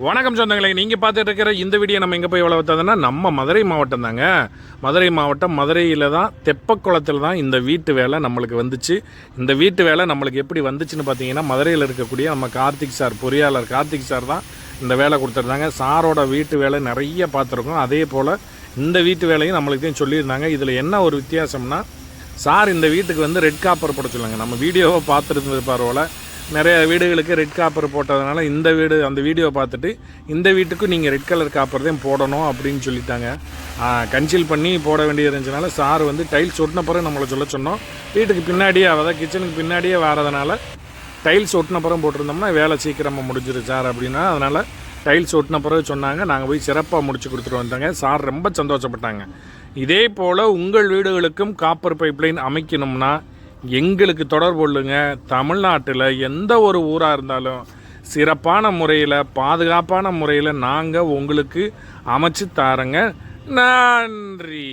வணக்கம் சொந்தங்களே, நீங்கள் பார்த்துட்டு இருக்கிற இந்த வீடியோ நம்ம எங்கே போய் வளர்த்ததுன்னா நம்ம மதுரை மாவட்டம் தாங்க. மதுரை மாவட்டம் மதுரையில் தான் தெப்பக்குளத்தில் தான் இந்த வீட்டு வேலை நம்மளுக்கு வந்துச்சு. இந்த வீட்டு வேலை நம்மளுக்கு எப்படி வந்துச்சுன்னு பார்த்தீங்கன்னா, மதுரையில் இருக்கக்கூடிய நம்ம கார்த்திக் சார், பொறியாளர் கார்த்திக் சார் தான் இந்த வேலை கொடுத்துருந்தாங்க. சாரோட வீட்டு வேலை நிறைய பார்த்துருக்கோம். அதே போல் இந்த வீட்டு வேலையும் நம்மளுக்கு தான் சொல்லியிருந்தாங்க. இதில் என்ன ஒரு வித்தியாசம்னா, சார் இந்த வீட்டுக்கு வந்து ரெட் காப்பர் போட சொல்லுங்க. நம்ம வீடியோவை பார்த்துருந்தது பரவாயில்ல, நிறைய வீடுகளுக்கு ரெட் காப்பர் போட்டதுனால இந்த வீடு அந்த வீடியோவை பார்த்துட்டு இந்த வீட்டுக்கும் நீங்கள் ரெட் கலர் காப்பர் தான் போடணும் அப்படின்னு சொல்லிட்டாங்க. கன்சில் பண்ணி போட வேண்டியது இருந்துச்சுனால சார் வந்து டைல்ஸ் ஒட்டின பிறகு நம்மளை சொல்ல சொன்னோம். வீட்டுக்கு பின்னாடியே, அதாவது கிச்சனுக்கு பின்னாடியே வரதுனால டைல்ஸ் ஒட்டின பிறகு போட்டிருந்தோம்னா வேலை சீக்கிரமாக முடிஞ்சிரு சார் அப்படின்னா, அதனால் டைல்ஸ் ஒட்டின பிறகு சொன்னாங்க. நாங்கள் போய் சிறப்பாக முடிச்சு கொடுத்துட்டு வந்தாங்க. சார் ரொம்ப சந்தோஷப்பட்டாங்க. இதே போல் உங்கள் வீடுகளுக்கும் காப்பர் பைப்லைன் அமைக்கணும்னா எங்களுக்கு தொடர்பு கொள்ளுங்க. தமிழ்நாட்டில் எந்த ஒரு ஊராக இருந்தாலும் சிறப்பான முறையில், பாதுகாப்பான முறையில் நாங்கள் உங்களுக்கு அமைச்சு தாரங்க. நன்றி.